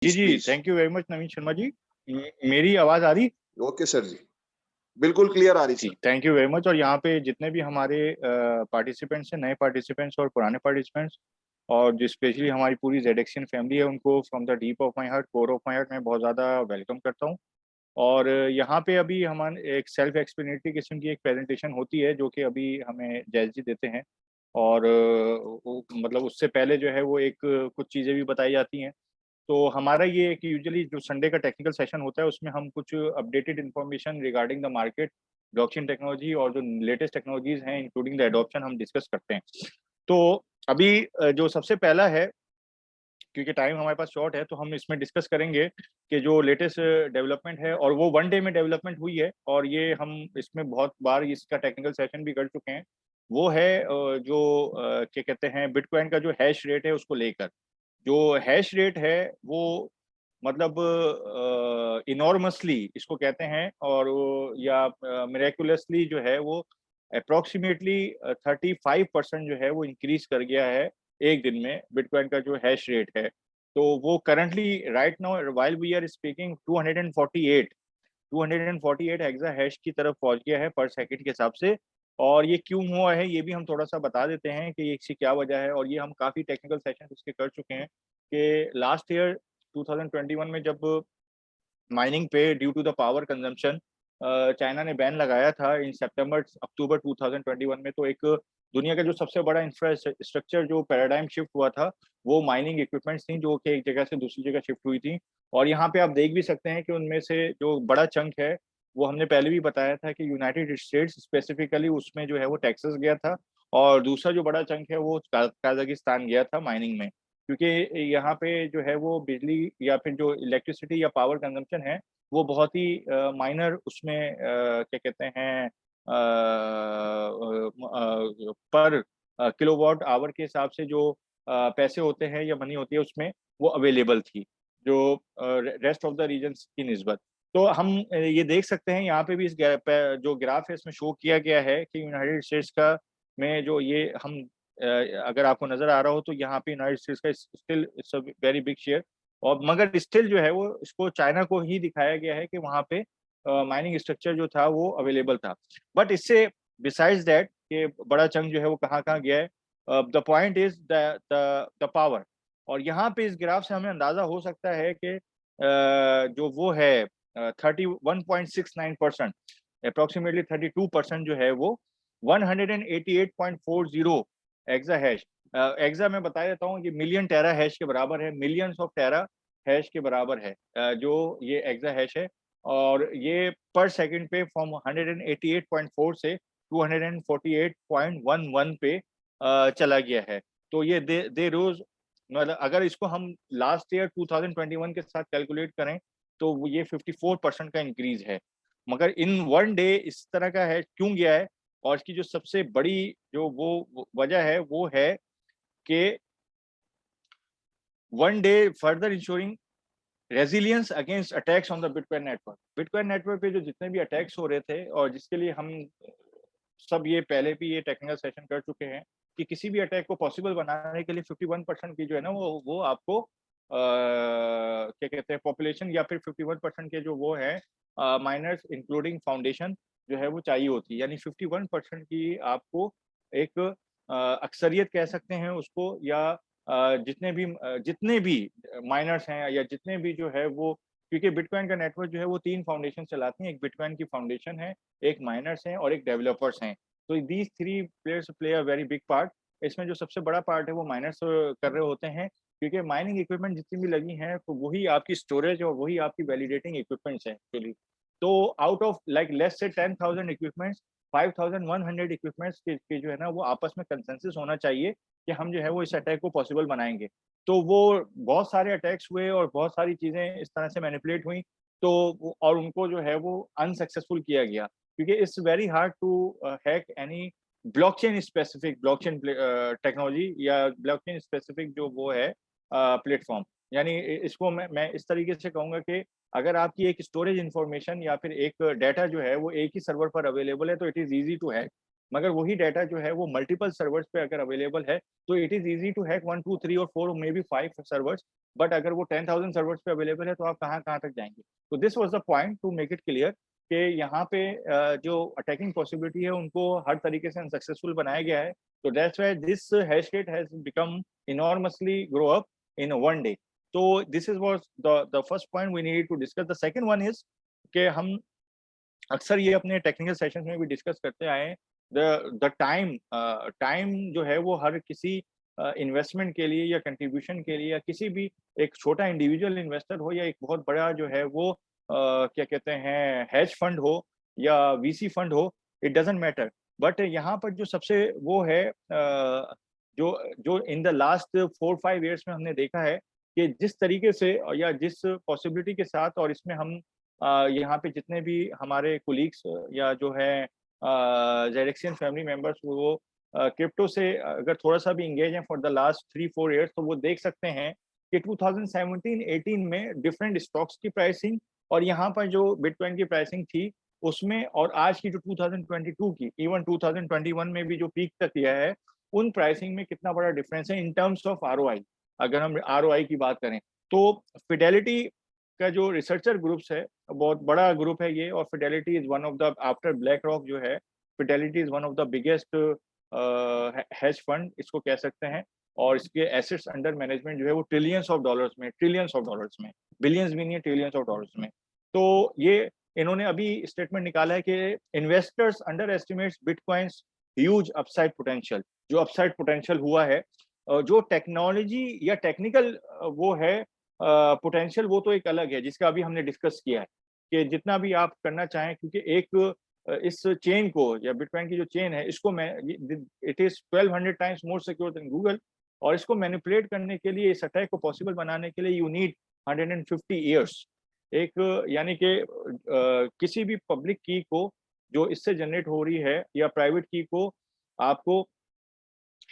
जी, जी, thank you very much Naveen Sharma ji. मेरी आवाज़ आ रही? ओके सर जी, बिल्कुल क्लियर आ रही जी, sir. Thank you very much. और यहाँ पे जितने भी हमारे पार्टिसिपेंट्स हैं, नए पार्टिसिपेंट्स और पुराने पार्टिसिपेंट्स, और जो स्पेशली हमारी पूरी ज़ेडएक्सियन फैमिली है, उनको from the deep of my heart, core of my heart मैं बहुत ज़्यादा वेलकम करता हूँ। और यहाँ पे अभी हमारे एक सेल्फ एक्सप्लेनेटरी किस्म की एक प्रेजेंटेशन होती है, जो कि अभी हमें जैज़ जी देते हैं। और वो मतलब उससे पहले जो है वो एक कुछ चीज़ें भी बताई जाती हैं। तो हमारा ये है कि यूजुअली जो संडे का टेक्निकल सेशन होता है, उसमें हम कुछ updated information regarding the market, blockchain technology और जो लेटेस्ट टेक्नोलॉजीज हैं इंक्लूडिंग द एडॉप्शन, हम डिस्कस करते हैं। तो अभी जो सबसे पहला है, क्योंकि टाइम हमारे पास शॉर्ट है, तो हम इसमें डिस्कस करेंगे कि जो लेटेस्ट डेवलपमेंट है, और वो वन डे में डेवलपमेंट हुई है, और ये हम इसमें बहुत बार इसका टेक्निकल सेशन भी कर चुके हैं। वो है जो क्या कहते हैं, बिटकॉइन का जो हैश रेट है उसको लेकर। जो हैश रेट है वो मतलब इनॉर्मसली इसको कहते हैं, और या मिरेकुलसली जो है वो अप्रोक्सीमेटली 35% जो है वो इंक्रीज कर गया है एक दिन में, बिटकॉइन का जो हैश रेट है। तो वो currently right now while we are speaking 248 hexa hash की तरफ पहुंच गया है पर सेकंड के हिसाब से। और ये क्यों हुआ है ये भी हम थोड़ा सा बता देते हैं कि इसकी क्या वजह है, और ये हम काफी टेक्निकल सेशन इसके कर चुके हैं कि लास्ट ईयर 2021 में जब माइनिंग पे due to the power consumption China ने बैन लगाया था इन सितंबर अक्टूबर 2021 में। तो एक दुनिया का जो सबसे बड़ा इंफ्रास्ट्रक्चर जो पैराडाइम शिफ्ट हुआ था, वो माइनिंग इक्विपमेंट्स थी जो कि एक जगह से दूसरी जगह शिफ्ट हुई थी। और यहाँ पे आप देख भी सकते हैं कि उनमें से जो बड़ा चंक है, वो हमने पहले भी बताया था कि यूनाइटेड स्टेट्स स्पेसिफिकली उसमें जो है वो टेक्सास गया था। और दूसरा जो बड़ा चंक है वो काजाकिस्तान गया था माइनिंग में, क्योंकि यहाँ पे जो है वो बिजली या फिर जो इलेक्ट्रिसिटी या पावर कंजम्पशन है, वो बहुत ही माइनर उसमें क्या कहते हैं पर किलोवाट आवर के हिसाब से जो पैसे होते हैं या मनी होती है उसमें, वो अवेलेबल थी जो रेस्ट ऑफ द रीजन्स की निस्बत। तो हम ये देख सकते हैं यहाँ पे भी जो ग्राफ है इसमें शो किया गया है कि यूनाइटेड स्टेट्स का में जो ये हम अगर आपको नजर आ रहा हो तो यहाँ पे यूनाइटेड स्टेट्स का still it's a very big share. और मगर स्टिल जो है वो इसको चाइना को ही दिखाया गया है कि वहाँ पे माइनिंग स्ट्रक्चर जो था वो अवेलेबल था। बट इससे बिसाइड्स दैट कि बड़ा चंक जो है वो कहाँ कहाँ गया है, the point is the power. और यहाँ पे इस ग्राफ से हमें अंदाजा हो सकता है कि जो वो है 31.69%, अप्रोक्सीमेटली 32% जो है वो 188.40 एक्सा हैश। एक्सा मैं बता देता हूँ, ये मिलियन टेरा हैश के बराबर है, मिलियंस ऑफ टेरा हैश के बराबर है जो ये एक्सा हैश है। और ये पर सेकंड पे फ्रॉम 188.4 से 248.11 पे चला गया है। तो ये दे रोज मतलब अगर इसको हम लास्ट ईयर 2021 के साथ कैलकुलेट करें, तो वो ये 54% का इंक्रीज है। मगर इन वन डे इस तरह का है क्यों गया है, और इसकी जो सबसे बड़ी जो वो वजह है वो है कि one day further ensuring resilience against attacks on the bitcoin network पे जो जितने भी अटैक्स हो रहे थे, और जिसके लिए हम सब ये पहले भी ये टेक्निकल सेशन कर चुके हैं कि किसी भी अटैक को पॉसिबल बनाने के लिए 51% की जो है ना वो आपको क्या कहते हैं पॉपुलेशन, या फिर 51% के जो वो है माइनर्स इंक्लूडिंग फाउंडेशन जो है वो चाहिए होती है। यानी 51% की आपको एक अक्सरियत कह सकते हैं उसको, या जितने भी माइनर्स हैं या जितने भी जो है वो, क्योंकि बिटकॉइन का नेटवर्क जो है वो तीन फाउंडेशन चलाती हैं। एक बिटकॉइन की फाउंडेशन है, एक माइनर्स हैं और एक डेवलपर्स हैं। तो these three players play a very big part. इसमें जो सबसे बड़ा पार्ट है वो माइनर्स कर रहे होते हैं, क्योंकि माइनिंग इक्विपमेंट जितनी भी लगी हैं तो वही आपकी स्टोरेज और वही आपकी वैलिडेटिंग इक्विपमेंट्स हैं एक्चुअली। तो आउट ऑफ लाइक लेस से 10,000 इक्विपमेंट्स, 5,100 इक्विपमेंट्स के जो है ना वो आपस में कंसेंसस होना चाहिए कि हम जो है वो इस अटैक को पॉसिबल बनाएंगे। तो वो बहुत सारे अटैक्स हुए और बहुत सारी चीजें इस तरह से मैनिपुलेट हुई। तो और उनको जो है वो अनसक्सेसफुल किया गया, क्योंकि it's very hard to hack any blockchain specific blockchain technology या ब्लॉकचेन स्पेसिफिक जो वो है प्लेटफॉर्म। यानी इसको मैं इस तरीके से कहूंगा कि अगर आपकी एक स्टोरेज इंफॉर्मेशन या फिर एक डाटा जो है वो एक ही सर्वर पर अवेलेबल है तो it is easy to hack. मगर वही डाटा जो है वो मल्टीपल सर्वर्स पे अगर अवेलेबल है, तो it is easy to hack 1 2 3 और 4 मे बी 5 सर्वर्स। बट अगर वो 10,000 सर्वर्स पे अवेलेबल है तो आप कहाँ तक जाएंगे। तो this was the point two make it clear कि यहाँ पे जो अटैकिंग पॉसिबिलिटी है उनको हर तरीके से अनसक्सेसफुल बनाया गया है। तो that's why this hash state has become enormously grow up in one day. तो this is was the first point we need to discuss. The second one is कि हम अक्सर ये अपने टेक्निकल सेशंस में भी डिस्कस करते आए हैं, द टाइम जो है वो हर किसी इन्वेस्टमेंट के लिए या कंट्रीब्यूशन के लिए या किसी भी एक छोटा इंडिविजुअल इन्वेस्टर हो या एक बहुत बड़ा जो है वो क्या कहते हैं हेज फंड हो या वीसी फंड हो, इट डजंट मैटर। बट यहाँ पर जो सबसे वो है जो जो इन द लास्ट 4-5 ईयर्स में हमने देखा है कि जिस तरीके से या जिस पॉसिबिलिटी के साथ, और इसमें हम यहाँ पे जितने भी हमारे कोलीग्स या जो है ज़ेरेक्सियन फैमिली मेंबर्स वो क्रिप्टो से अगर थोड़ा-सा भी एंगेज हैं फॉर द लास्ट 3-4 इयर्स, तो वो देख सकते हैं कि 2017-18 में डिफरेंट स्टॉक्स की प्राइसिंग और यहाँ पर जो बिटकॉइन की प्राइसिंग थी उसमें, और आज की जो 2022 की, इवन 2021 में भी जो पीक तक गया है, उन प्राइसिंग में कितना बड़ा डिफरेंस है इन टर्म्स ऑफ आरओआई। अगर हम आरओआई की बात करें तो फिडेलिटी का जो रिसर्चर ग्रुप्स है, बहुत बड़ा ग्रुप है ये, और Fidelity is one of the, after black rock जो है, Fidelity is one of the biggest hedge fund इसको कह सकते हैं। और इसके एसेट्स अंडर मैनेजमेंट जो है वो ट्रिलियंस ऑफ डॉलर्स में, बिलियंस भी नहीं है, ट्रिलियंस ऑफ डॉलर्स में। तो ये इन्होंने अभी स्टेटमेंट निकाला है कि investors under estimates bitcoins huge upside potential. जो अपसाइड पोटेंशियल हुआ है, जो टेक्नोलॉजी या टेक्निकल वो है पोटेंशियल, वो तो एक अलग है जिसका अभी हमने डिस्कस किया है कि जितना भी आप करना चाहें, क्योंकि एक इस चेन को या बिटकॉइन की जो चेन है इसको मैं, it is 1200 times more secure than Google, और इसको मैनिपुलेट करने के लिए, इस अटैक को पॉसिबल बनाने के लिए यू नीड 150 ईयर्स। एक यानी कि किसी भी पब्लिक की को जो इससे जनरेट हो रही है या प्राइवेट की को आपको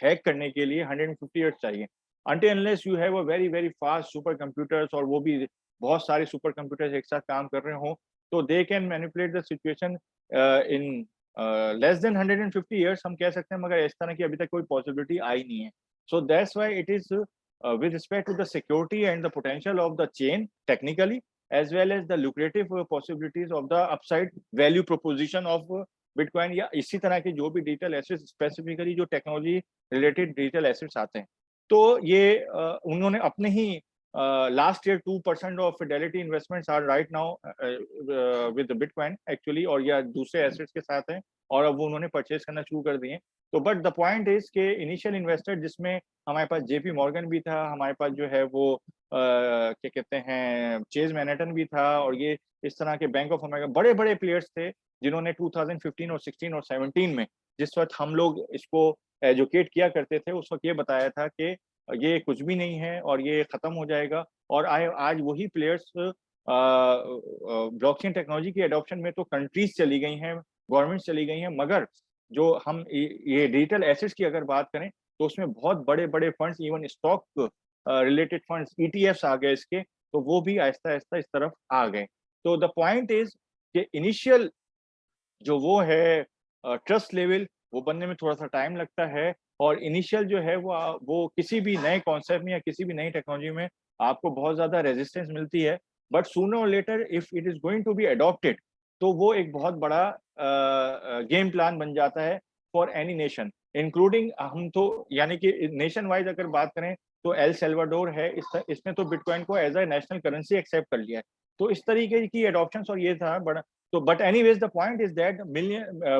हैक करने के लिए 150 ईयर्स चाहिए। Until unless you have a very very fast super computers, और वो भी बहुत सारे सुपर कंप्यूटर्स एक साथ काम कर रहे हों, तो they can manipulate the situation in less than 150 years हम कह सकते हैं, मगर इस तरह की अभी तक कोई पॉसिबिलिटी आई नहीं है। So that's why it is with respect to the security and the potential of the chain technically, as well as the lucrative possibilities of the upside value proposition of bitcoin, या इसी तरह के जो भी digital assets, specifically जो technology related digital assets आते हैं। तो ये उन्होंने अपने ही last year 2% of Fidelity investments are right now with bitcoin actually, और या दूसरे एसेट्स के साथ हैं, और अब वो उन्होंने परचेज करना शुरू कर दिए। तो बट द पॉइंट इज के इनिशियल इन्वेस्टर, जिसमें हमारे पास जेपी मॉर्गन भी था, हमारे पास जो है वो क्या कहते हैं चेज मैनहट्टन भी था, और ये इस तरह के बैंक ऑफ अमेरिका बड़े बड़े प्लेयर्स थे जिन्होंने 2015 और 16 और 17 में, जिस वक्त हम लोग इसको एजुकेट किया करते थे, उस वक्त ये बताया था कि ये कुछ भी नहीं है और ये खत्म हो जाएगा। और आज वही प्लेयर्स ब्लॉकचेन टेक्नोलॉजी की एडॉप्शन में तो कंट्रीज चली गई हैं, गवर्नमेंट चली गई हैं, मगर जो हम ये डिजिटल एसेट्स की अगर बात करें तो उसमें बहुत बड़े बड़े funds, even stock related funds, ETFs आ गए इसके, तो वो भी आहिस्ता आहिस्ता इस तरफ आ गए। तो द पॉइंट इज कि इनिशियल जो वो है ट्रस्ट लेवल, वो बनने में थोड़ा-सा टाइम लगता है, और इनिशियल जो है वो किसी भी नए कॉन्सेप्ट में या किसी भी नई टेक्नोलॉजी में आपको बहुत ज़्यादा रेजिस्टेंस मिलती है। बट सूनर और later if it is going to be adopted, तो वो एक बहुत बड़ा गेम प्लान बन जाता है फॉर एनी नेशन, इंक्लूडिंग हम तो यानी कि नेशन वाइज़ अगर बात करें तो एल सल्वाडोर है, इसने तो बिटकॉइन को as a national currency accept कर लिया है। तो इस तरीके की एडॉप्शंस, और ये था बड़ा। तो but anyways the point is that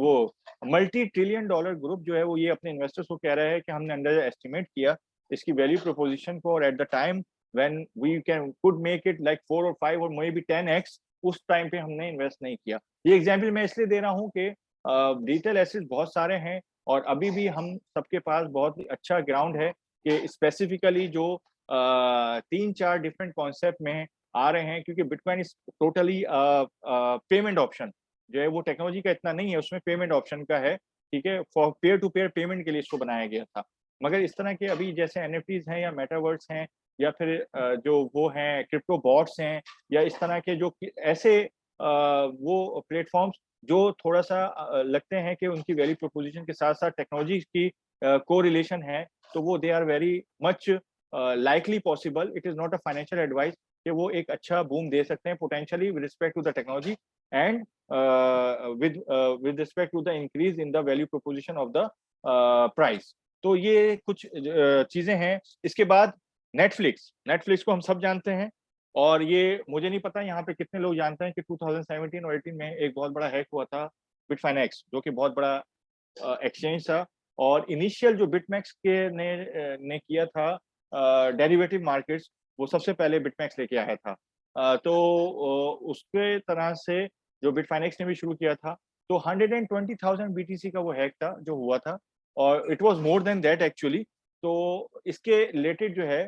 वो मल्टी ट्रिलियन डॉलर ग्रुप जो है वो ये अपने इन्वेस्टर्स को कह रहा है कि हमने अंडर एस्टिमेट किया इसकी वैल्यू प्रोपोजिशन को, और at the time when we can could make it like 4 और 5 और मे बी 10x, उस टाइम पे हमने इन्वेस्ट नहीं किया। ये एग्जांपल मैं इसलिए दे रहा हूँ कि डिजिटल एसेट्स बहुत सारे हैं, और अभी भी हम सबके पास बहुत अच्छा ग्राउंड है कि स्पेसिफिकली जो 3-4 डिफरेंट कॉन्सेप्ट में आ रहे हैं, क्योंकि bitcoin is totally payment option जो है वो टेक्नोलॉजी का इतना नहीं है, उसमें पेमेंट ऑप्शन का है, ठीक है, for peer to peer payment के लिए इसको बनाया गया था। मगर इस तरह के अभी जैसे एनएफटीज हैं या मेटावर्स हैं, या फिर जो वो हैं क्रिप्टो बॉट्स हैं, या इस तरह के जो ऐसे वो प्लेटफॉर्म्स जो थोड़ा सा लगते हैं कि उनकी वैल्यू प्रोपोजिशन के साथ साथ टेक्नोलॉजी की को रिलेशन है, तो वो they are very much likely possible. It is not a financial advice कि वो एक अच्छा बूम दे सकते हैं potentially with respect to the technology and with respect to the increase in the value proposition of the price. तो ये कुछ चीजें हैं. इसके बाद नेटफ्लिक्स को हम सब जानते हैं और ये मुझे नहीं पता यहाँ पे कितने लोग जानते हैं कि 2017 और 18 में एक बहुत बड़ा हैक हुआ था बिटफाइनेक्स, जो कि बहुत बड़ा एक्सचेंज था. और इनिशियल जो बिटमैक्स के ने किया था डेरिवेटिव मार्केट्स, वो सबसे पहले बिटमैक्स लेके आया था. तो उसके तरह से जो बिटफाइनेक्स ने भी शुरू किया था, तो 120,000 बीटीसी का वो हैक था जो हुआ था, और it was more than that actually. तो इसके रिलेटेड जो है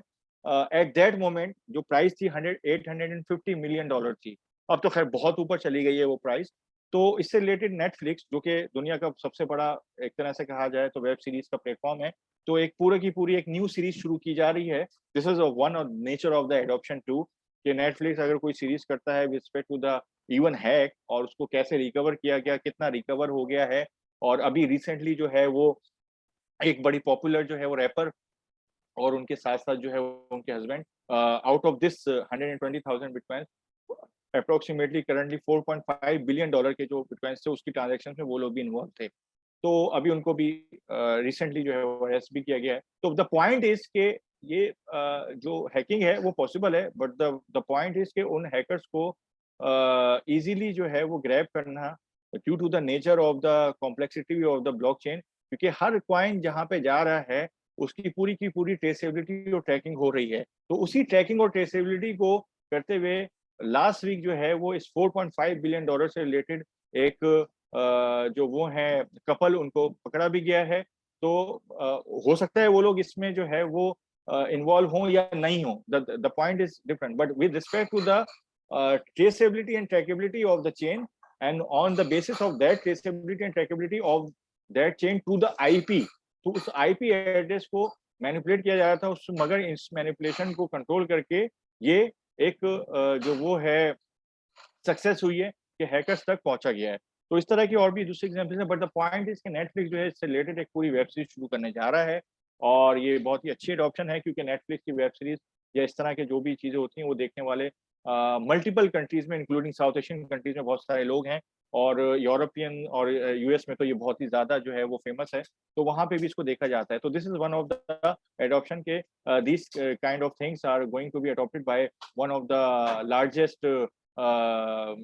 एट दैट मोमेंट जो प्राइस थी 850 मिलियन डॉलर थी. अब तो खैर बहुत ऊपर चली गई है वो प्राइस. तो इससे रिलेटेड नेटफ्लिक्स, जो कि दुनिया का सबसे बड़ा एक तरह से कहा जाए तो वेब सीरीज का प्लेटफॉर्म है, तो एक पूरे की पूरी एक न्यू सीरीज शुरू की जा रही है. This is one of nature of the adoption to, कि नेटफ्लिक्स अगर कोई सीरीज करता है with respect to the even hack, और उसको कैसे रिकवर किया गया, कितना रिकवर हो गया है. और अभी रिसेंटली जो है वो एक बड़ी पॉपुलर जो है वो रैपर और उनके साथ-साथ जो है उनके husband, out of this 120,000 bitcoin, approximately currently $4.5 billion के जो बिटकॉइन्स थे उसकी ट्रांजैक्शंस में वो लोग भी इन्वॉल्व थे. तो अभी उनको भी रिसेंटली जो है वो अरेस्ट भी किया गया है. तो द पॉइंट इज के ये जो हैकिंग है वो पॉसिबल है, बट द पॉइंट इज के उन हैकर्स को इजीली जो है वो ग्रैब करना due to the nature of the complexity of the blockchain, क्योंकि हर कॉइन जहाँ पे जा रहा है उसकी पूरी की पूरी ट्रेसेबिलिटी और ट्रैकिंग हो रही है. तो उसी ट्रैकिंग और ट्रेसेबिलिटी को करते हुए लास्ट वीक जो है वो इस $4.5 बिलियन से रिलेटेड एक जो वो है कपल, उनको पकड़ा भी गया है. तो हो सकता है वो लोग इसमें जो है वो इन्वॉल्व हों या नहीं हो. The point is different, but with respect to the traceability and trackability of the chain, and on the basis of that traceability and trackability of that chain to the IP, तो उस IP address को manipulate किया जा रहा था उस, मगर इस मैनिपुलेशन को कंट्रोल करके ये एक जो वो है सक्सेस हुई है कि हैकर्स तक पहुंचा गया है. तो इस तरह की और भी दूसरे एग्जांपल्स हैं, बट द पॉइंट इज कि नेटफ्लिक्स जो है इससे रिलेटेड एक पूरी वेब सीरीज शुरू करने जा रहा है, और ये बहुत ही अच्छी एडॉप्शन है, क्योंकि नेटफ्लिक्स की वेब सीरीज या इस तरह के जो भी चीजें होती हैं वो देखने वाले मल्टीपल कंट्रीज में, इंक्लूडिंग साउथ एशियन कंट्रीज में बहुत सारे लोग हैं, और यूरोपियन और यूएस में तो ये बहुत ही ज्यादा जो है वो फेमस है. तो वहां पे भी इसको देखा जाता है. तो this is one of the adoption के this kind of things are going to be adopted by one of the largest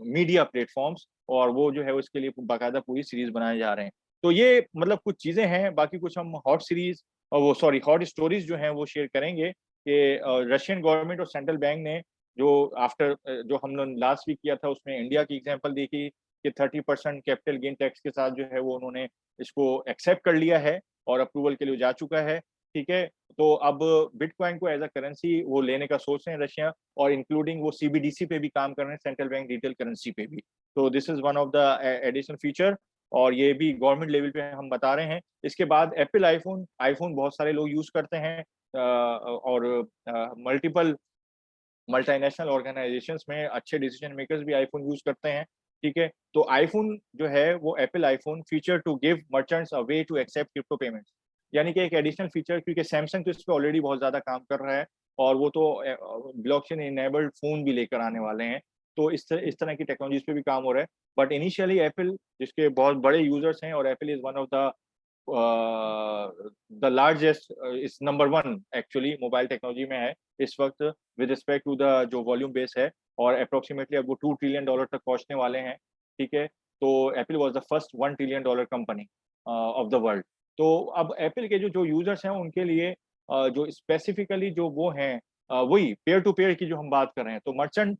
media platforms, और वो जो है उसके लिए बाकायदा पूरी सीरीज बनाए जा रहे हैं. तो ये मतलब कुछ चीजें हैं. बाकी कुछ हम हॉट सीरीज वो सॉरी हॉट स्टोरीज जो हैं वो शेयर करेंगे कि रशियन गवर्नमेंट और सेंट्रल बैंक ने जो आफ्टर जो हम लोग लास्ट वीक किया था उसमें इंडिया की एग्जांपल देखी कि 30% कैपिटल गेन टैक्स के साथ जो है वो उन्होंने इसको एक्सेप्ट कर लिया है और अप्रूवल के लिए जा चुका है. ठीक है, तो अब बिटकॉइन को एज अ करेंसी वो लेने का सोच रहे हैं रशिया, और इंक्लूडिंग वो सीबीडीसी पे भी काम कर रहे हैं, सेंट्रल बैंक डिजिटल करेंसी पे भी. तो this is one of the additional feature, और ये भी गवर्नमेंट लेवल पे हम बता रहे हैं. इसके बाद एप्पल आईफोन बहुत सारे लोग यूज करते हैं, और मल्टीपल मल्टीनेशनल ऑर्गेनाइजेशंस में अच्छे डिसीजन मेकर्स भी आईफोन यूज करते हैं. ठीक है, तो आईफोन जो है वो Apple iPhone feature to give merchants a way to accept crypto payments, यानी कि एक एडिशनल फीचर, क्योंकि सैमसंग तो इस पे ऑलरेडी बहुत ज्यादा काम कर रहा है, और वो तो ब्लॉकचेन इनेबल्ड फोन भी लेकर आने वाले हैं. तो इस तरह की टेक्नोलॉजीज पे भी काम हो रहा है. बट इनिशियली एप्पल, जिसके बहुत बड़े यूजर्स हैं, और Apple is one of the largest, is number 1 actually mobile technology में है इस वक्त विद रिस्पेक्ट टू द जो वॉल्यूम बेस है, और अप्रोक्सीमेटली अब वो $2 ट्रिलियन तक पहुंचने वाले हैं. ठीक है, तो Apple was the first $1 trillion company of the world. तो अब एप्पल के जो यूजर्स हैं उनके लिए जो स्पेसिफिकली जो वो हैं, वही पेयर टू पेयर की जो हम बात कर रहे हैं, तो मर्चेंट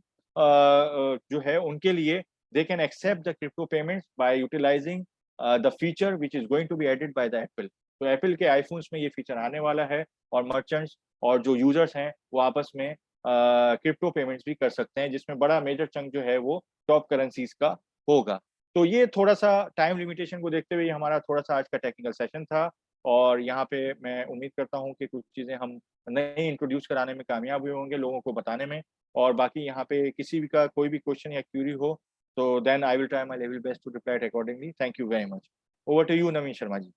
जो है उनके लिए they can accept the crypto payments by utilising the feature which is going to be added by the Apple. तो एप्पल के आईफोन्स में ये फीचर आने वाला है, और मर्चेंट्स और जो यूजर्स हैं वो आपस में क्रिप्टो पेमेंट्स भी कर सकते हैं, जिसमें बड़ा मेजर चंक जो है वो टॉप करेंसीज का होगा. तो ये थोड़ा सा टाइम लिमिटेशन को देखते हुए हमारा थोड़ा सा आज का टेक्निकल सेशन था, और यहाँ पे मैं उम्मीद करता हूँ कि कुछ चीज़ें हम नए इंट्रोड्यूस कराने में कामयाब हुए होंगे लोगों को बताने में. और बाकी यहाँ पे किसी भी का कोई भी क्वेश्चन या क्यूरी हो, तो then I will try my level best to reply it accordingly. Thank you very much. Over to you Naveen Sharma ji.